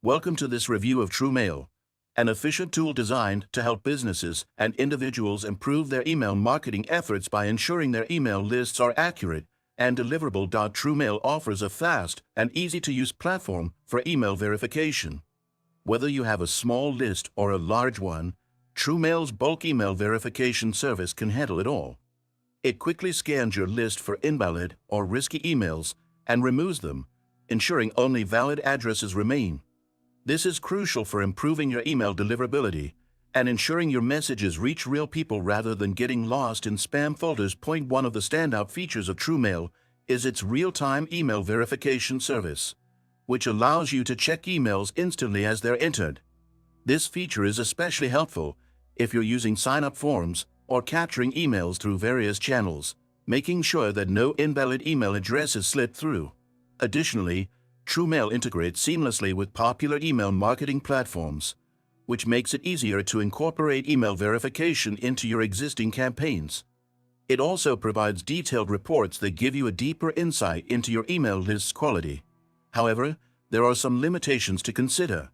Welcome to this review of TrueMail, an efficient tool designed to help businesses and individuals improve their email marketing efforts by ensuring their email lists are accurate and deliverable. TrueMail offers a fast and easy-to-use platform for email verification. Whether you have a small list or a large one, TrueMail's bulk email verification service can handle it all. It quickly scans your list for invalid or risky emails and removes them, ensuring only valid addresses remain. This is crucial for improving your email deliverability and ensuring your messages reach real people rather than getting lost in spam folders. One of the standout features of TrueMail is its real-time email verification service, which allows you to check emails instantly as they're entered. This feature is especially helpful if you're using sign-up forms or capturing emails through various channels, making sure that no invalid email addresses slip through. Additionally, TrueMail integrates seamlessly with popular email marketing platforms, which makes it easier to incorporate email verification into your existing campaigns. It also provides detailed reports that give you a deeper insight into your email list's quality. However, there are some limitations to consider.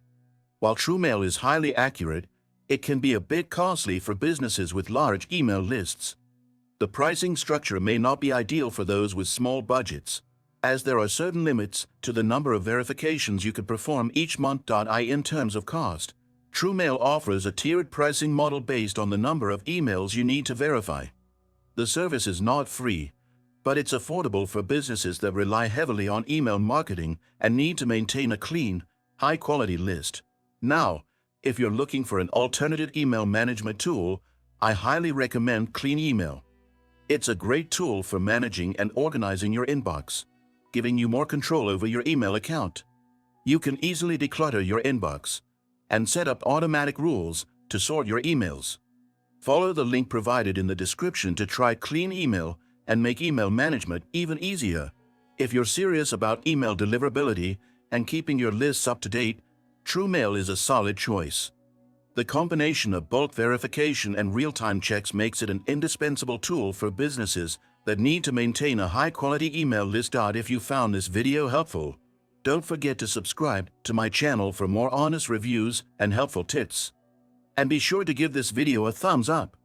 While TrueMail is highly accurate, it can be a bit costly for businesses with large email lists. The pricing structure may not be ideal for those with small budgets, as there are certain limits to the number of verifications you could perform each month. In terms of cost, TrueMail offers a tiered pricing model based on the number of emails you need to verify. The service is not free, but it's affordable for businesses that rely heavily on email marketing and need to maintain a clean, high-quality list. Now, if you're looking for an alternative email management tool, I highly recommend Clean Email. It's a great tool for managing and organizing your inbox, giving you more control over your email account. You can easily declutter your inbox and set up automatic rules to sort your emails. Follow the link provided in the description to try Clean Email and make email management even easier. If you're serious about email deliverability and keeping your lists up to date, TrueMail is a solid choice. The combination of bulk verification and real-time checks makes it an indispensable tool for businesses that need to maintain a high-quality email list. If you found this video helpful, don't forget to subscribe to my channel for more honest reviews and helpful tips. And be sure to give this video a thumbs up.